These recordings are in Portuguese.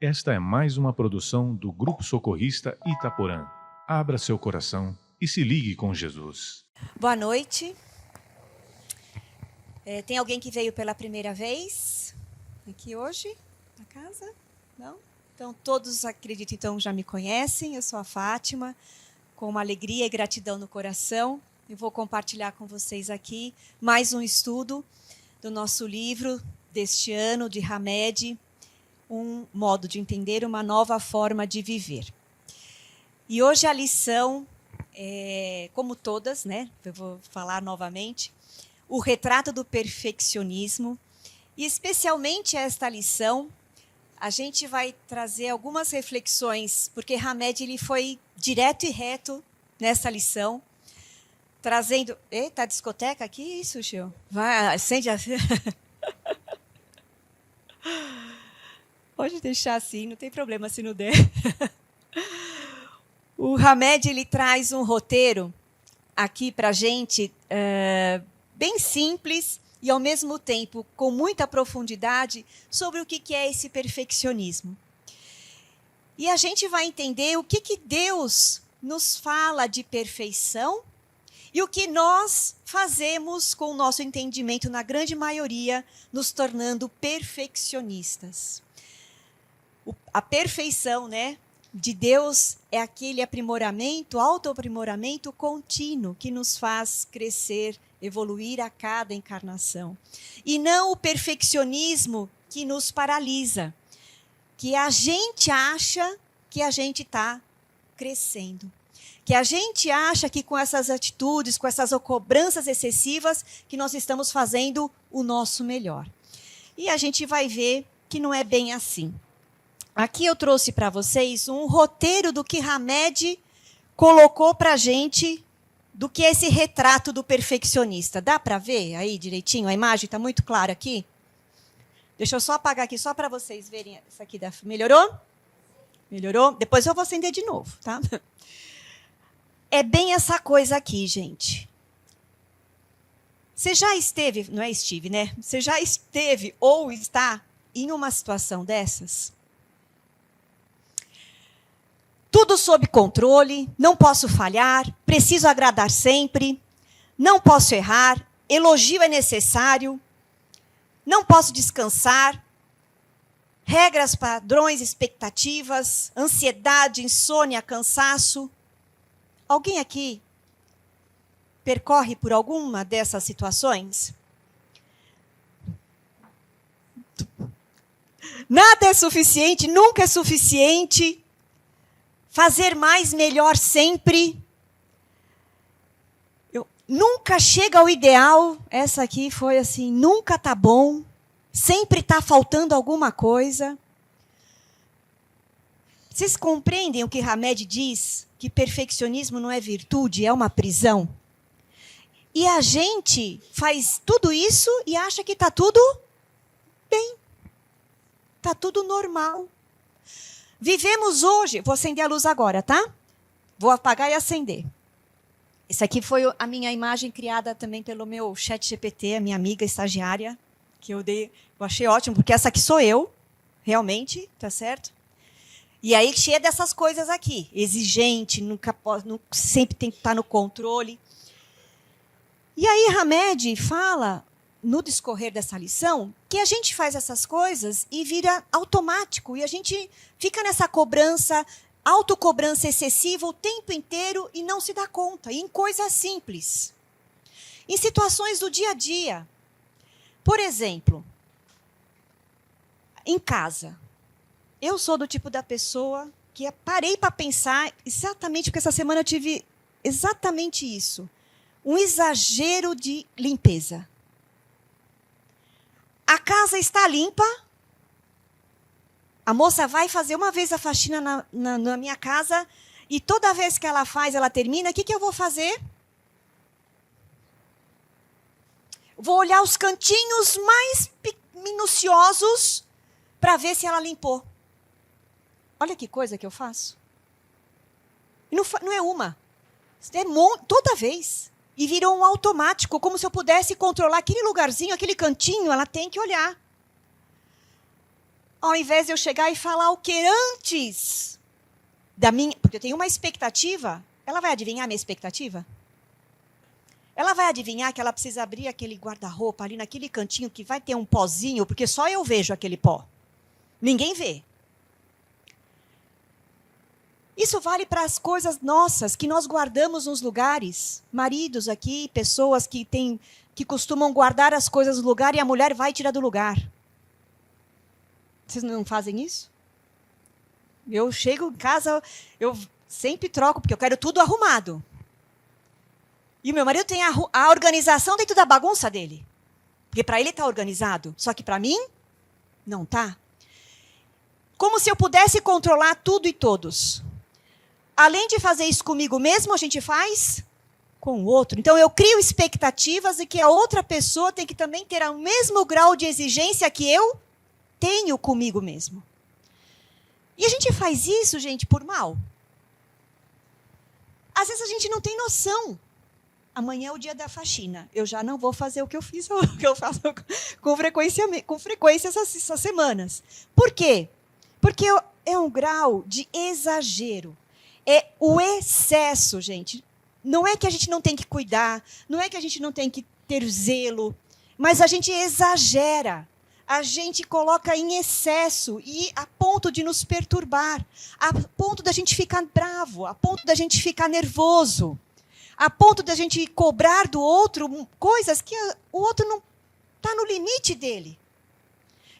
Esta é mais uma produção do Grupo Socorrista Itaporã. Abra seu coração e se ligue com Jesus. Boa noite. Tem alguém que veio pela primeira vez aqui hoje na casa? Não? Então, todos, acredito, então, já me conhecem. Eu sou a Fátima, com uma alegria e gratidão no coração. Eu vou compartilhar com vocês aqui mais um estudo do nosso livro deste ano, de Hamed, um modo de entender, uma nova forma de viver. E hoje a lição, como todas, né? Eu vou falar novamente, o retrato do perfeccionismo. E especialmente esta lição, a gente vai trazer algumas reflexões, porque Hamed ele foi direto e reto nessa lição, trazendo... Eita, discoteca aqui? Isso, Gil? Vai, acende a... Pode deixar assim, não tem problema se não der. O Hamed ele traz um roteiro aqui para a gente bem simples e, ao mesmo tempo, com muita profundidade sobre o que é esse perfeccionismo. E a gente vai entender o que Deus nos fala de perfeição e o que nós fazemos com o nosso entendimento, na grande maioria, nos tornando perfeccionistas. A perfeição, né, de Deus é aquele aprimoramento, autoaprimoramento contínuo que nos faz crescer, evoluir a cada encarnação. E não o perfeccionismo que nos paralisa, que a gente acha que a gente está crescendo. Que a gente acha que com essas atitudes, com essas cobranças excessivas, que nós estamos fazendo o nosso melhor. E a gente vai ver que não é bem assim. Aqui eu trouxe para vocês um roteiro do que Hamed colocou para a gente, do que é esse retrato do perfeccionista. Dá para ver aí direitinho? A imagem está muito clara aqui? Deixa eu só apagar aqui, só para vocês verem. Isso aqui melhorou? Melhorou? Depois eu vou acender de novo, tá? É bem essa coisa aqui, gente. Você já esteve, não é Steve, né? Você já esteve ou está em uma situação dessas? Tudo sob controle, não posso falhar, preciso agradar sempre, não posso errar, elogio é necessário, não posso descansar, regras, padrões, expectativas, ansiedade, insônia, cansaço. Alguém aqui percorre por alguma dessas situações? Nada é suficiente, nunca é suficiente. Fazer mais, melhor sempre. Nunca chega ao ideal. Essa aqui foi assim, nunca está bom. Sempre está faltando alguma coisa. Vocês compreendem o que Hamed diz? Que perfeccionismo não é virtude, é uma prisão. E a gente faz tudo isso e acha que está tudo bem. Está tudo normal. Vivemos hoje... Vou acender a luz agora, tá? Vou apagar e acender. Essa aqui foi a minha imagem criada também pelo meu ChatGPT, a minha amiga estagiária, que eu achei ótimo, porque essa aqui sou eu, realmente, tá certo? E aí, cheia dessas coisas aqui. Exigente, sempre tem que estar no controle. E aí, Hamed fala, no discorrer dessa lição, que a gente faz essas coisas e vira automático. E a gente fica nessa cobrança, autocobrança excessiva o tempo inteiro e não se dá conta. E em coisas simples. Em situações do dia a dia. Por exemplo, em casa. Eu sou do tipo da pessoa que parei para pensar exatamente, porque essa semana eu tive exatamente isso. Um exagero de limpeza. A casa está limpa, a moça vai fazer uma vez a faxina na minha casa e toda vez que ela faz, ela termina, o que eu vou fazer? Vou olhar os cantinhos mais minuciosos para ver se ela limpou. Olha que coisa que eu faço. E não é uma, é toda vez. E virou um automático, como se eu pudesse controlar aquele lugarzinho, aquele cantinho, ela tem que olhar. ao invés de eu chegar e falar o que antes da minha... Porque eu tenho uma expectativa. Ela vai adivinhar a minha expectativa? Ela vai adivinhar que ela precisa abrir aquele guarda-roupa ali naquele cantinho que vai ter um pozinho, porque só eu vejo aquele pó. Ninguém vê. Isso vale para as coisas nossas que nós guardamos nos lugares. Maridos aqui, pessoas que costumam guardar as coisas no lugar e a mulher vai tirar do lugar. Vocês não fazem isso? Eu chego em casa, eu sempre troco, porque eu quero tudo arrumado. E o meu marido tem a organização dentro da bagunça dele. Porque para ele está organizado. Só que para mim, não está. Como se eu pudesse controlar tudo e todos. Além de fazer isso comigo mesmo, a gente faz com o outro. Então, eu crio expectativas de que a outra pessoa tem que também ter o mesmo grau de exigência que eu tenho comigo mesmo. E a gente faz isso, gente, por mal. Às vezes a gente não tem noção. Amanhã é o dia da faxina. Eu já não vou fazer o que eu fiz, o que eu faço com frequência essas semanas. Por quê? Porque é um grau de exagero. É o excesso, gente. Não é que a gente não tem que cuidar, não é que a gente não tem que ter zelo, mas a gente exagera. A gente coloca em excesso e a ponto de nos perturbar, a ponto da gente ficar bravo, a ponto da gente ficar nervoso, a ponto da gente cobrar do outro coisas que o outro não está no limite dele.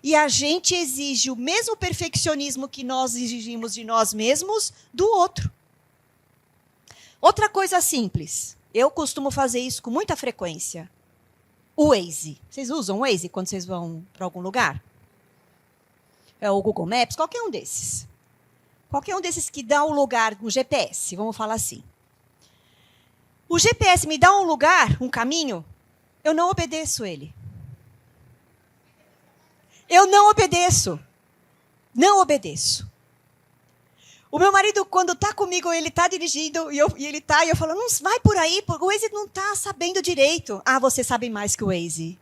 E a gente exige o mesmo perfeccionismo que nós exigimos de nós mesmos do outro. Outra coisa simples. Eu costumo fazer isso com muita frequência. O Waze. Vocês usam o Waze quando vocês vão para algum lugar? É o Google Maps, qualquer um desses. Qualquer um desses que dá um lugar, um GPS, vamos falar assim. O GPS me dá um lugar, um caminho, eu não obedeço ele. Eu não obedeço. Não obedeço. O meu marido, quando está comigo, ele está dirigindo, e eu falo, não vai por aí, o Waze não está sabendo direito. Ah, você sabe mais que o Waze.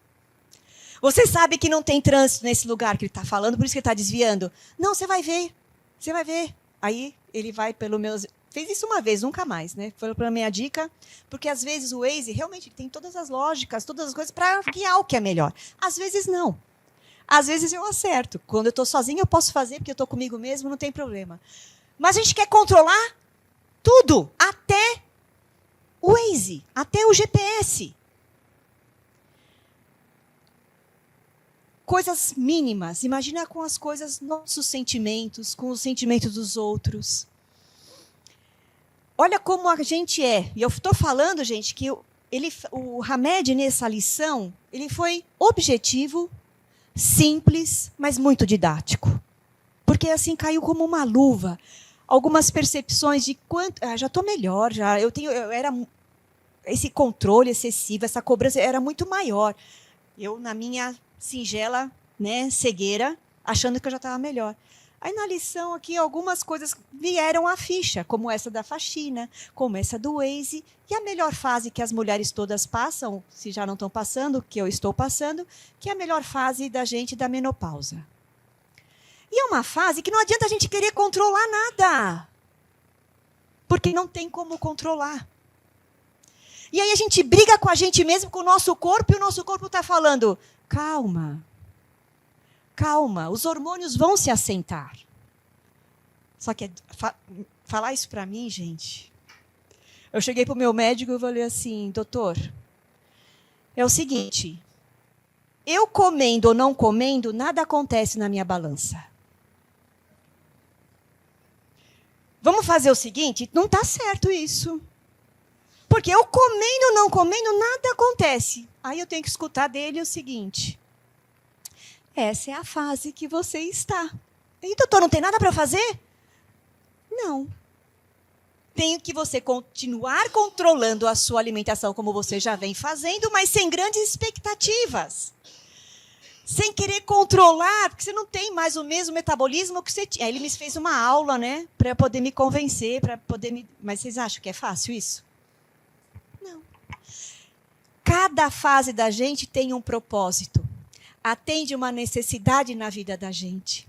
Você sabe que não tem trânsito nesse lugar que ele está falando, por isso que ele está desviando. Não, você vai ver. Você vai ver. Aí ele vai pelo meu... Fez isso uma vez, nunca mais, né? Foi pela minha dica, porque às vezes o Waze realmente tem todas as lógicas, todas as coisas para guiar o que é melhor. Às vezes não. Às vezes eu acerto. Quando eu estou sozinha, eu posso fazer, porque eu estou comigo mesmo, não tem problema. Mas a gente quer controlar tudo, até o Waze, até o GPS. Coisas mínimas. Imagina com as coisas, nossos sentimentos, com os sentimentos dos outros. Olha como a gente é. E eu estou falando, gente, que o Hamed, nessa lição, ele foi objetivo, simples, mas muito didático. Porque assim caiu como uma luva. Algumas percepções de quanto... já estou melhor, já. Esse controle excessivo, essa cobrança era muito maior. Eu, na minha singela, né, cegueira, achando que eu já estava melhor. Aí, na lição aqui, algumas coisas vieram à ficha, como essa da faxina, como essa do Waze, e a melhor fase que as mulheres todas passam, se já não estão passando, que eu estou passando, que é a melhor fase da gente da menopausa. E é uma fase que não adianta a gente querer controlar nada, porque não tem como controlar. E aí a gente briga com a gente mesmo, com o nosso corpo, e o nosso corpo está falando, calma, calma, os hormônios vão se assentar. Só que falar isso para mim, gente... Eu cheguei para o meu médico e falei assim, doutor, é o seguinte, eu comendo ou não comendo, nada acontece na minha balança. Vamos fazer o seguinte, não está certo isso. Porque eu comendo ou não comendo, nada acontece. Aí eu tenho que escutar dele o seguinte, essa é a fase que você está. E, doutor, não tem nada para fazer? Não. Tenho que você continuar controlando a sua alimentação como você já vem fazendo, mas sem grandes expectativas. Sem querer controlar, porque você não tem mais o mesmo metabolismo que você tinha. Aí ele me fez uma aula, né, para poder me convencer, para poder me... Mas vocês acham que é fácil isso? Não. Cada fase da gente tem um propósito. Atende uma necessidade na vida da gente.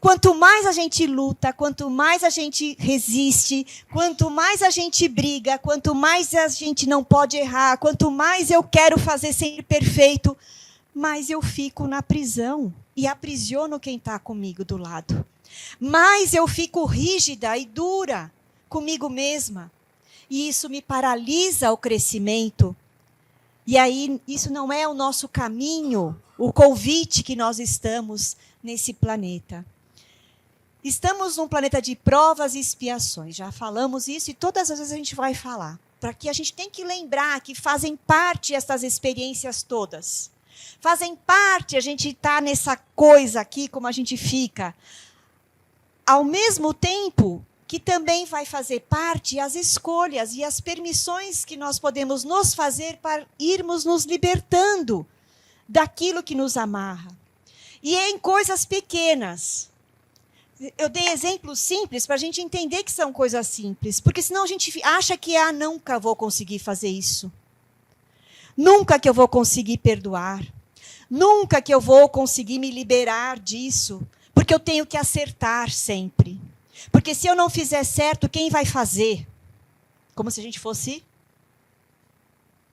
Quanto mais a gente luta, quanto mais a gente resiste, quanto mais a gente briga, quanto mais a gente não pode errar, quanto mais eu quero fazer sempre perfeito, mais eu fico na prisão e aprisiono quem está comigo do lado. Mais eu fico rígida e dura comigo mesma. E isso me paralisa o crescimento. E aí, isso não é o nosso caminho, o convite que nós estamos nesse planeta. Estamos num planeta de provas e expiações. Já falamos isso e todas as vezes a gente vai falar. Para que a gente tem que lembrar que fazem parte essas experiências todas. Fazem parte a gente estar nessa coisa aqui, como a gente fica. Ao mesmo tempo que também vai fazer parte as escolhas e as permissões que nós podemos nos fazer para irmos nos libertando daquilo que nos amarra. E é em coisas pequenas. Eu dei exemplos simples para a gente entender que são coisas simples, porque senão a gente acha que nunca vou conseguir fazer isso. Nunca que eu vou conseguir perdoar. Nunca que eu vou conseguir me liberar disso, porque eu tenho que acertar sempre. Porque se eu não fizer certo, quem vai fazer? Como se a gente fosse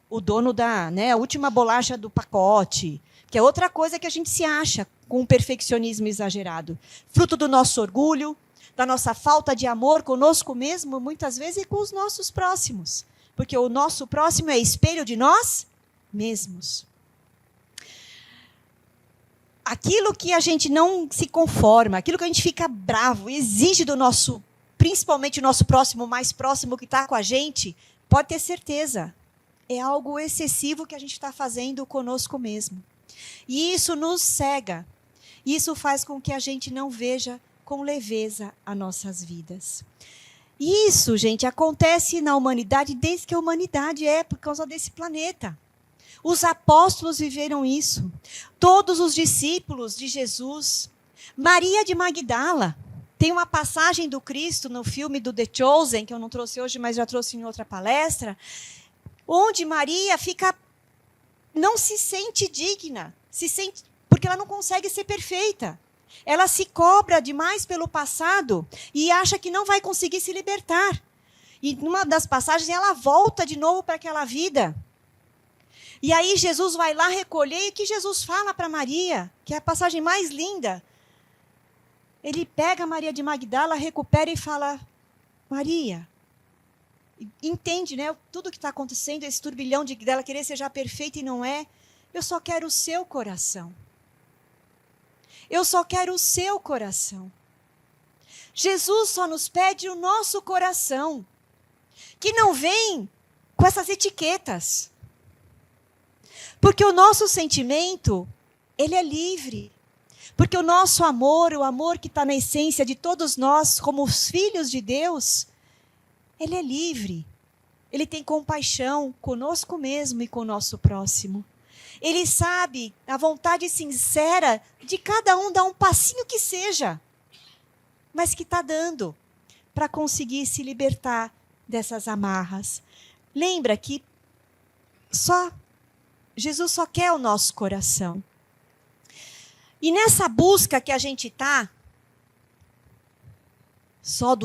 o dono a última bolacha do pacote, que é outra coisa que a gente se acha com um perfeccionismo exagerado. Fruto do nosso orgulho, da nossa falta de amor conosco mesmo, muitas vezes, e com os nossos próximos. Porque o nosso próximo é espelho de nós mesmos. Aquilo que a gente não se conforma, aquilo que a gente fica bravo, exige do nosso, principalmente o nosso próximo, mais próximo que está com a gente, pode ter certeza, é algo excessivo que a gente está fazendo conosco mesmo. E isso nos cega. Isso faz com que a gente não veja com leveza as nossas vidas. E isso, gente, acontece na humanidade desde que a humanidade é por causa desse planeta. Os apóstolos viveram isso. Todos os discípulos de Jesus. Maria de Magdala. Tem uma passagem do Cristo no filme do The Chosen, que eu não trouxe hoje, mas já trouxe em outra palestra, onde Maria não se sente digna, porque ela não consegue ser perfeita. Ela se cobra demais pelo passado e acha que não vai conseguir se libertar. E numa das passagens ela volta de novo para aquela vida. E aí Jesus vai lá recolher, e o que Jesus fala para Maria, que é a passagem mais linda. Ele pega Maria de Magdala, recupera e fala, Maria, entende, né? Tudo que está acontecendo, esse turbilhão dela querer ser já perfeita e não é. Eu só quero o seu coração. Eu só quero o seu coração. Jesus só nos pede o nosso coração, que não vem com essas etiquetas. Porque o nosso sentimento, ele é livre. Porque o nosso amor, o amor que está na essência de todos nós, como os filhos de Deus, ele é livre. Ele tem compaixão conosco mesmo e com o nosso próximo. Ele sabe a vontade sincera de cada um dar um passinho que seja, mas que está dando para conseguir se libertar dessas amarras. Lembra que Jesus só quer o nosso coração. E nessa busca que a gente está, só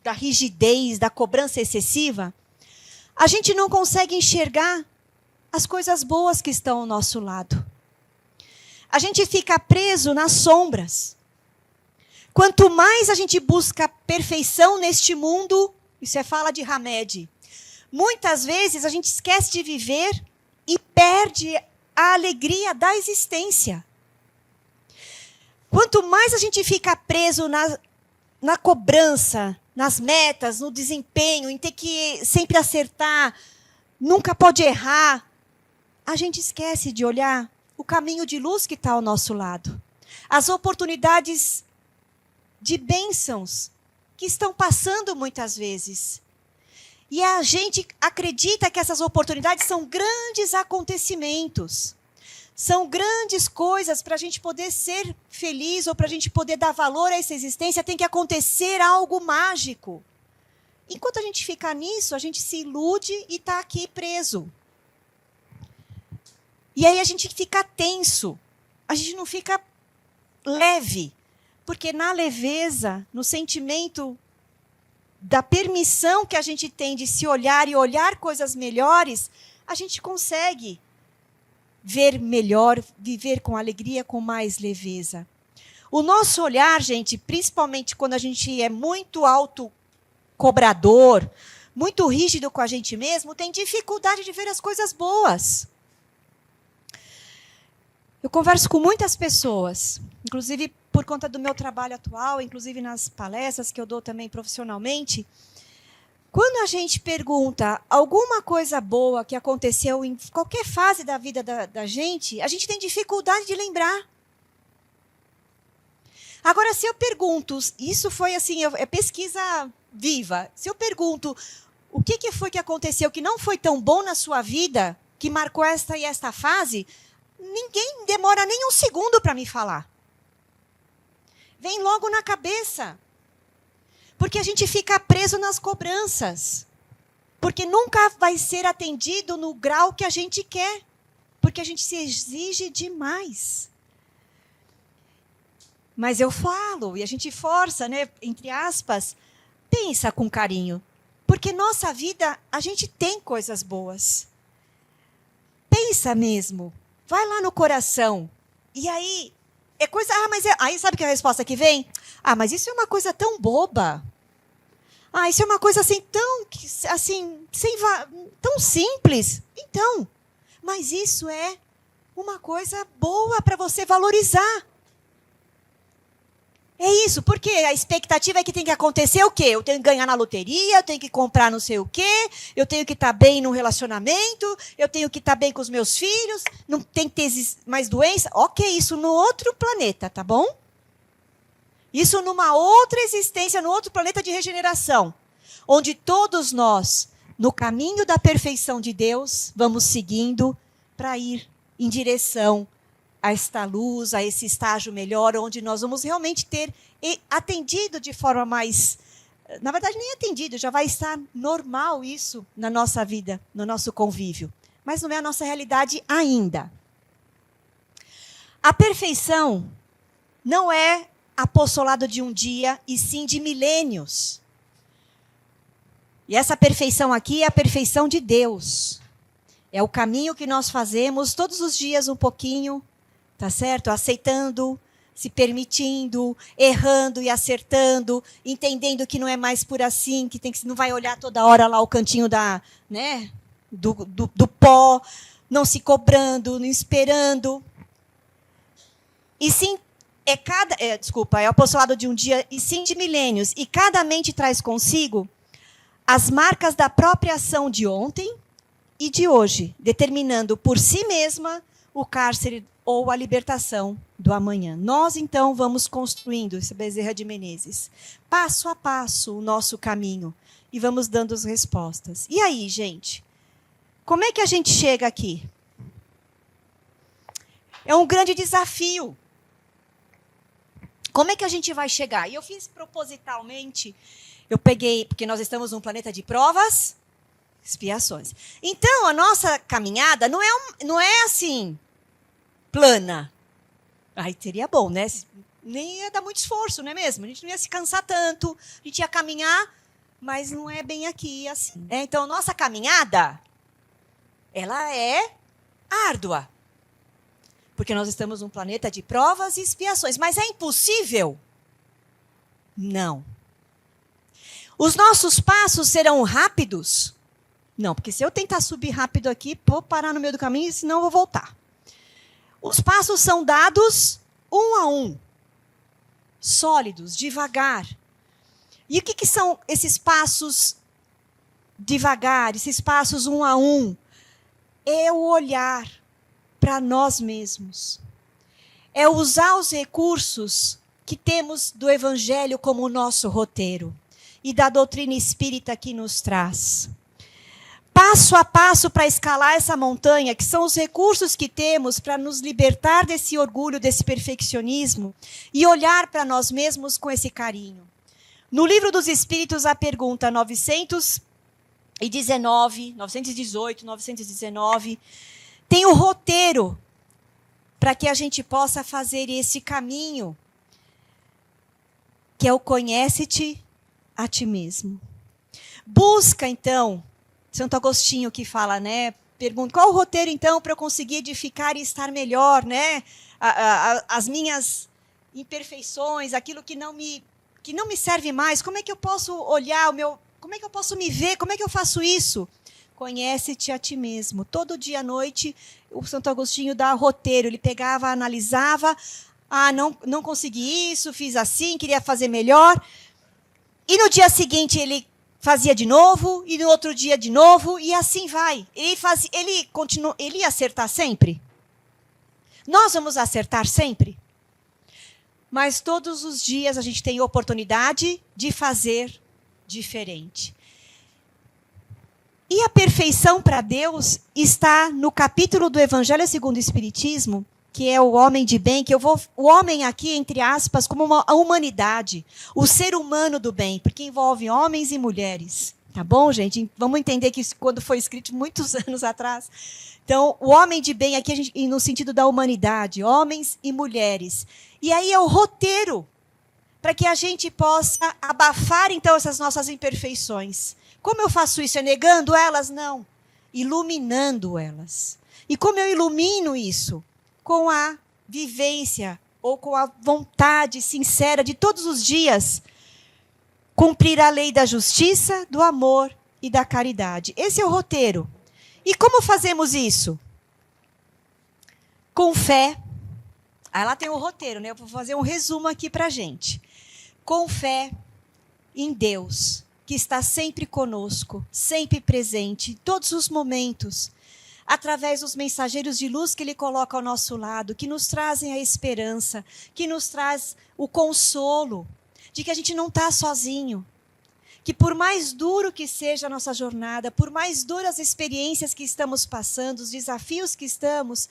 da rigidez, da cobrança excessiva, a gente não consegue enxergar as coisas boas que estão ao nosso lado. A gente fica preso nas sombras. Quanto mais a gente busca perfeição neste mundo, isso é fala de Hamed, muitas vezes a gente esquece de viver e perde a alegria da existência. Quanto mais a gente fica preso na cobrança, nas metas, no desempenho, em ter que sempre acertar, nunca pode errar, a gente esquece de olhar o caminho de luz que está ao nosso lado. As oportunidades de bênçãos que estão passando muitas vezes. E a gente acredita que essas oportunidades são grandes acontecimentos. São grandes coisas para a gente poder ser feliz ou para a gente poder dar valor a essa existência, tem que acontecer algo mágico. Enquanto a gente fica nisso, a gente se ilude e está aqui preso. E aí a gente fica tenso, a gente não fica leve, Porque na leveza, no sentimento da permissão que a gente tem de se olhar e olhar coisas melhores, a gente consegue ver melhor, viver com alegria, com mais leveza. O nosso olhar, gente, principalmente quando a gente é muito autocobrador, muito rígido com a gente mesmo, tem dificuldade de ver as coisas boas. Eu converso com muitas pessoas, inclusive por conta do meu trabalho atual, inclusive nas palestras que eu dou também profissionalmente. Quando a gente pergunta alguma coisa boa que aconteceu em qualquer fase da vida da gente, a gente tem dificuldade de lembrar. Agora, se eu pergunto, isso foi assim, é pesquisa viva. Se eu pergunto o que foi que aconteceu que não foi tão bom na sua vida, que marcou esta e esta fase, ninguém demora nem um segundo para me falar. Vem logo na cabeça. Porque a gente fica preso nas cobranças. Porque nunca vai ser atendido no grau que a gente quer. Porque a gente se exige demais. Mas eu falo, e a gente força, né, entre aspas, pensa com carinho. Porque nossa vida, a gente tem coisas boas. Pensa mesmo. Vai lá no coração. E aí, é coisa... aí sabe que a resposta que vem? Mas isso é uma coisa tão boba. Isso é uma coisa assim, tão simples. Então, mas isso é uma coisa boa para você valorizar. É isso, porque a expectativa é que tem que acontecer o quê? Eu tenho que ganhar na loteria, eu tenho que comprar não sei o quê, eu tenho que estar bem num relacionamento, eu tenho que estar bem com os meus filhos, não tem que ter mais doença. Ok, isso no outro planeta, tá bom? Isso numa outra existência, no outro planeta de regeneração, onde todos nós, no caminho da perfeição de Deus, vamos seguindo para ir em direção a esta luz, a esse estágio melhor, onde nós vamos realmente ter atendido de forma mais... Na verdade, nem atendido, já vai estar normal isso na nossa vida, no nosso convívio. Mas não é a nossa realidade ainda. A perfeição não é apostolado de um dia, e sim de milênios. E essa perfeição aqui é a perfeição de Deus. É o caminho que nós fazemos todos os dias um pouquinho, tá certo? Aceitando, se permitindo, errando e acertando, entendendo que não é mais por assim, que não vai olhar toda hora lá o cantinho do pó, não se cobrando, não esperando. E sim, é o apostolado de um dia, e sim de milênios. E cada mente traz consigo as marcas da própria ação de ontem e de hoje, determinando por si mesma o cárcere ou a libertação do amanhã. Nós, então, vamos construindo, esse Bezerra de Menezes, passo a passo o nosso caminho e vamos dando as respostas. E aí, gente? Como é que a gente chega aqui? É um grande desafio. Como é que a gente vai chegar? E eu fiz propositalmente, eu peguei, porque nós estamos num planeta de provas, expiações. Então, a nossa caminhada não é assim, plana. Aí seria bom, né? Nem ia dar muito esforço, não é mesmo? A gente não ia se cansar tanto, a gente ia caminhar, mas não é bem aqui assim. Então, nossa caminhada, ela é árdua. Porque nós estamos num planeta de provas e expiações. Mas é impossível? Não. Os nossos passos serão rápidos? Não, porque se eu tentar subir rápido aqui, vou parar no meio do caminho, senão eu vou voltar. Os passos são dados um a um. Sólidos, devagar. E o que são esses passos devagar, esses passos um a um? É o olhar para nós mesmos. É usar os recursos que temos do Evangelho como o nosso roteiro e da doutrina espírita que nos traz. Passo a passo para escalar essa montanha, que são os recursos que temos para nos libertar desse orgulho, desse perfeccionismo e olhar para nós mesmos com esse carinho. No Livro dos Espíritos, a pergunta 918, 919, tem o roteiro para que a gente possa fazer esse caminho que é o conhece-te a ti mesmo. Busca, então, Santo Agostinho que fala, né? Pergunta, qual o roteiro, então, para eu conseguir edificar e estar melhor, né? As minhas imperfeições, aquilo que não me serve mais, como é que eu posso olhar como é que eu posso me ver, como é que eu faço isso? Conhece-te a ti mesmo. Todo dia à noite, o Santo Agostinho dá roteiro, ele pegava, analisava, não consegui isso, fiz assim, queria fazer melhor, e no dia seguinte ele fazia de novo, e no outro dia de novo, e assim vai. Ele ia acertar sempre? Nós vamos acertar sempre? Mas todos os dias a gente tem oportunidade de fazer diferente. E a perfeição para Deus está no capítulo do Evangelho segundo o Espiritismo, que é o homem de bem, o homem aqui, entre aspas, como a humanidade, o ser humano do bem, porque envolve homens e mulheres. Tá bom, gente? Vamos entender que isso, quando foi escrito muitos anos atrás. Então, o homem de bem aqui, no sentido da humanidade, homens e mulheres. E aí é o roteiro para que a gente possa abafar, então, essas nossas imperfeições. Como eu faço isso? É negando elas? Não. Iluminando elas. E como eu ilumino isso? Com a vivência ou com a vontade sincera de todos os dias cumprir a lei da justiça, do amor e da caridade. Esse é o roteiro. E como fazemos isso? Com fé. Aí lá tem o roteiro, né? Eu vou fazer um resumo aqui para a gente. Com fé em Deus, que está sempre conosco, sempre presente, em todos os momentos, através dos mensageiros de luz que Ele coloca ao nosso lado, que nos trazem a esperança, que nos traz o consolo de que a gente não está sozinho, que por mais duro que seja a nossa jornada, por mais duras as experiências que estamos passando, os desafios que estamos,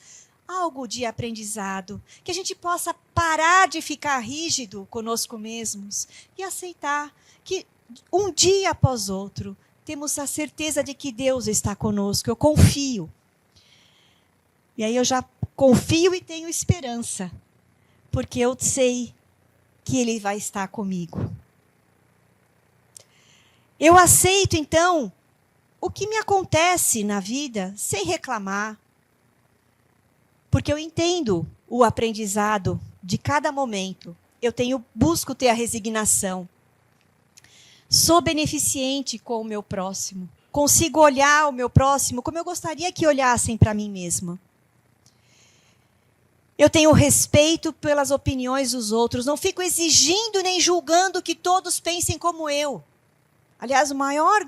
algo de aprendizado, que a gente possa parar de ficar rígido conosco mesmos e aceitar que um dia após outro temos a certeza de que Deus está conosco, eu confio. E aí eu já confio e tenho esperança, porque eu sei que Ele vai estar comigo. Eu aceito, então, o que me acontece na vida sem reclamar, porque eu entendo o aprendizado de cada momento. Busco ter a resignação. Sou beneficente com o meu próximo. Consigo olhar o meu próximo como eu gostaria que olhassem para mim mesma. Eu tenho respeito pelas opiniões dos outros. Não fico exigindo nem julgando que todos pensem como eu. Aliás, o maior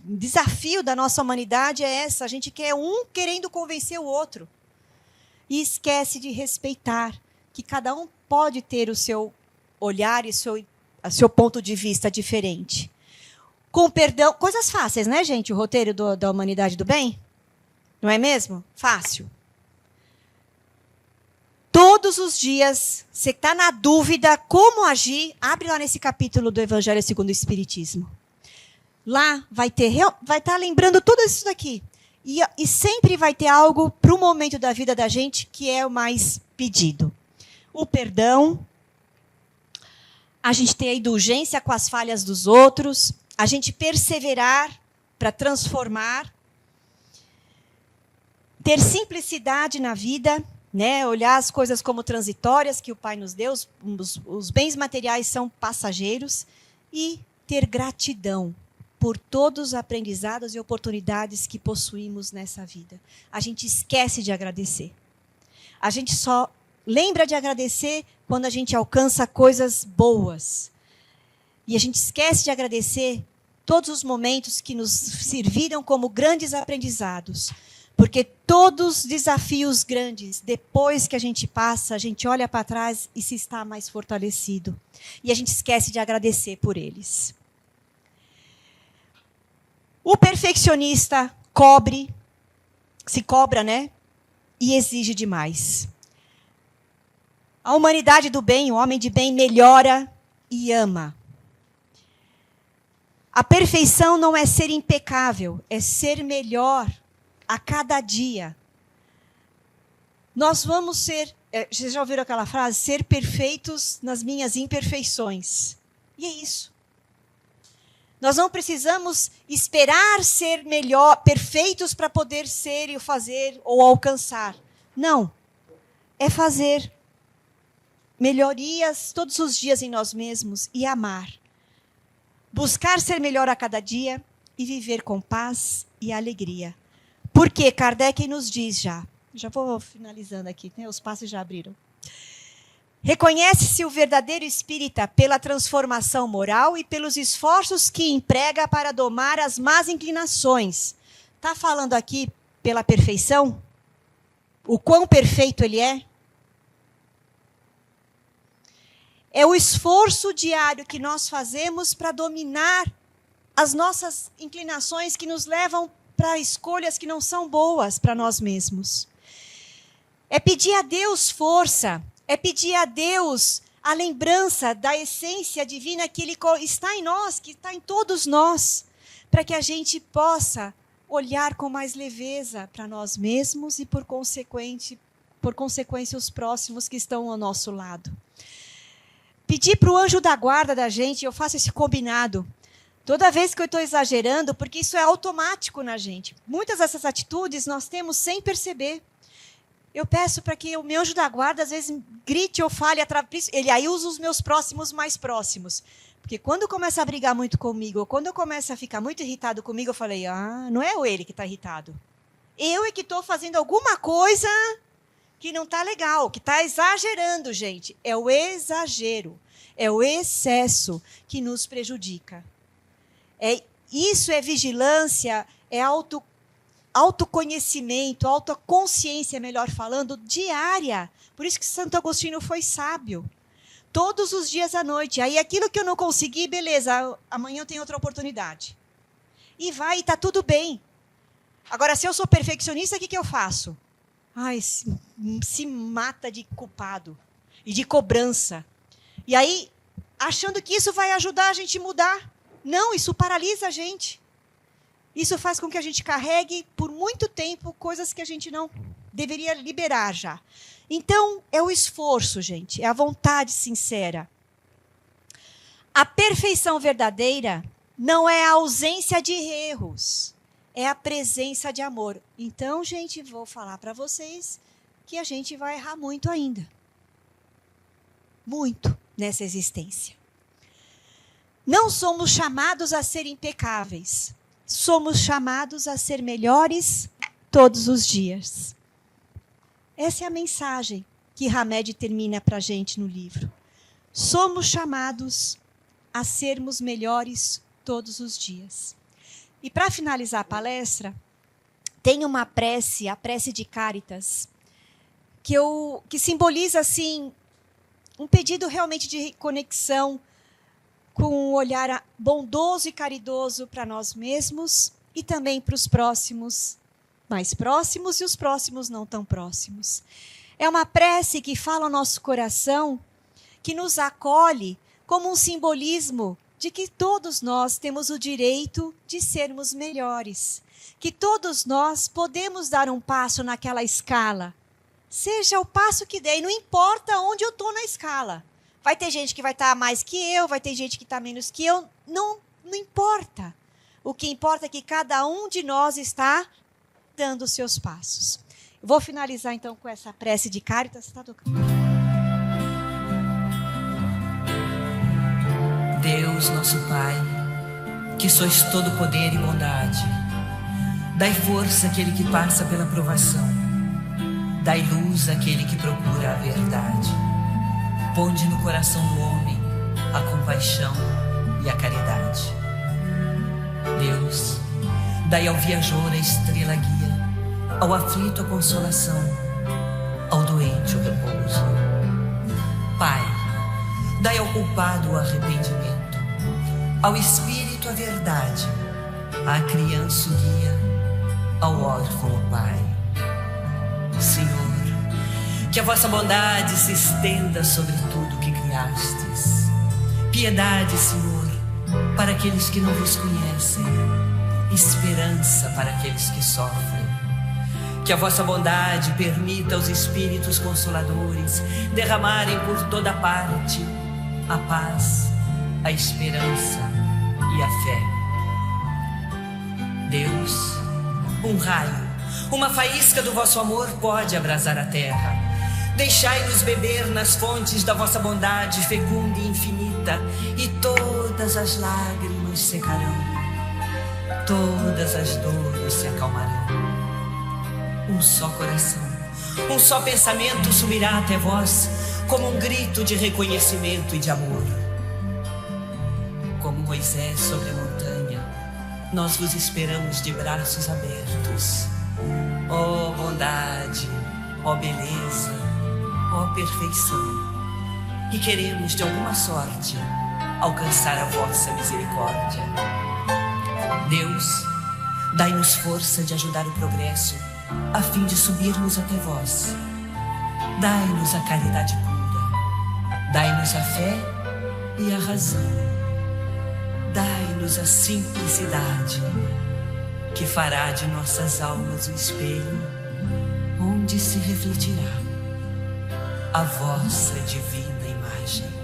desafio da nossa humanidade é essa. A gente quer um querendo convencer o outro. E esquece de respeitar que cada um pode ter o seu olhar e o seu ponto de vista diferente. Com perdão, coisas fáceis, né, gente? O roteiro da humanidade do bem? Não é mesmo? Fácil. Todos os dias, você está na dúvida como agir, abre lá nesse capítulo do Evangelho segundo o Espiritismo. Lá vai estar lembrando tudo isso daqui. E sempre vai ter algo para o momento da vida da gente que é o mais pedido. O perdão, a gente ter a indulgência com as falhas dos outros, a gente perseverar para transformar, ter simplicidade na vida, né? Olhar as coisas como transitórias que o Pai nos deu, os bens materiais são passageiros, e ter gratidão por todos os aprendizados e oportunidades que possuímos nessa vida. A gente esquece de agradecer. A gente só lembra de agradecer quando a gente alcança coisas boas. E a gente esquece de agradecer todos os momentos que nos serviram como grandes aprendizados. Porque todos os desafios grandes, depois que a gente passa, a gente olha para trás e se está mais fortalecido. E a gente esquece de agradecer por eles. O perfeccionista se cobra, né? E exige demais. A humanidade do bem, o homem de bem, melhora e ama. A perfeição não é ser impecável, é ser melhor a cada dia. Nós vamos ser Vocês já ouviram aquela frase? Ser perfeitos nas minhas imperfeições. E é isso. Nós não precisamos esperar ser perfeitos para poder ser e fazer ou alcançar. Não. É fazer melhorias todos os dias em nós mesmos e amar. Buscar ser melhor a cada dia e viver com paz e alegria. Porque Kardec nos diz já vou finalizando aqui, né? Os passos já abriram. Reconhece-se o verdadeiro espírita pela transformação moral e pelos esforços que emprega para domar as más inclinações. Está falando aqui pela perfeição? O quão perfeito ele é? É o esforço diário que nós fazemos para dominar as nossas inclinações que nos levam para escolhas que não são boas para nós mesmos. É pedir a Deus força, é pedir a Deus a lembrança da essência divina que Ele está em nós, que está em todos nós, para que a gente possa olhar com mais leveza para nós mesmos e, por consequência, os próximos que estão ao nosso lado. Pedir para o anjo da guarda da gente, eu faço esse combinado, toda vez que eu estou exagerando, porque isso é automático na gente. Muitas dessas atitudes nós temos sem perceber. Eu peço para que o meu anjo da guarda, às vezes, grite ou fale, ele aí usa os meus próximos mais próximos. Porque quando começa a brigar muito comigo, ou quando eu começo a ficar muito irritado comigo, eu falei, não é ele que está irritado. Eu é que estou fazendo alguma coisa que não está legal, que está exagerando, gente. É o exagero, é o excesso que nos prejudica. Isso é vigilância, é autoconhecimento, autoconsciência, melhor falando, diária. Por isso que Santo Agostinho foi sábio. Todos os dias à noite. Aí aquilo que eu não consegui, beleza, amanhã eu tenho outra oportunidade. E está tudo bem. Agora, se eu sou perfeccionista, o que eu faço? Se mata de culpado e de cobrança. E aí, achando que isso vai ajudar a gente a mudar. Não, isso paralisa a gente. Isso faz com que a gente carregue por muito tempo coisas que a gente não deveria liberar já. Então, é o esforço, gente, é a vontade sincera. A perfeição verdadeira não é a ausência de erros, é a presença de amor. Então, gente, vou falar para vocês que a gente vai errar muito ainda. Muito nessa existência. Não somos chamados a ser impecáveis. Somos chamados a ser melhores todos os dias. Essa é a mensagem que Hamed termina para a gente no livro. Somos chamados a sermos melhores todos os dias. E para finalizar a palestra, tem uma prece, a prece de Cáritas, que simboliza assim, um pedido realmente de conexão com um olhar bondoso e caridoso para nós mesmos e também para os próximos, mais próximos e os próximos não tão próximos. É uma prece que fala ao nosso coração, que nos acolhe como um simbolismo de que todos nós temos o direito de sermos melhores, que todos nós podemos dar um passo naquela escala, seja o passo que der, e não importa onde eu estou na escala. Vai ter gente que vai estar mais que eu, vai ter gente que está menos que eu. Não importa. O que importa é que cada um de nós está dando os seus passos. Eu vou finalizar, então, com essa prece de Cáritas. Está tocando. Deus, nosso Pai, que sois todo poder e bondade, dai força àquele que passa pela provação. Dai luz àquele que procura a verdade. Ponde no coração do homem a compaixão e a caridade. Deus, dai ao viajor a estrela guia, ao aflito a consolação, ao doente o repouso. Pai, dai ao culpado o arrependimento, ao espírito a verdade, à criança o guia, ao órfão o pai. Senhor, que a vossa bondade se estenda sobre tudo que criastes. Piedade, Senhor, para aqueles que não vos conhecem. Esperança para aqueles que sofrem. Que a vossa bondade permita aos Espíritos Consoladores derramarem por toda parte a paz, a esperança e a fé. Deus, um raio, uma faísca do vosso amor pode abrasar a terra. Deixai-nos beber nas fontes da vossa bondade fecunda e infinita, e todas as lágrimas secarão, todas as dores se acalmarão. Um só coração, um só pensamento subirá até vós, como um grito de reconhecimento e de amor. Como Moisés sobre a montanha, nós vos esperamos de braços abertos. Ó bondade, ó beleza, ó perfeição, e queremos de alguma sorte alcançar a vossa misericórdia. Deus, dai-nos força de ajudar o progresso, a fim de subirmos até vós. Dai-nos a caridade pura, dai-nos a fé e a razão, dai-nos a simplicidade, que fará de nossas almas o espelho onde se refletirá a vossa divina imagem.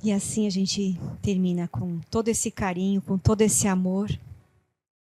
E assim a gente termina com todo esse carinho, com todo esse amor.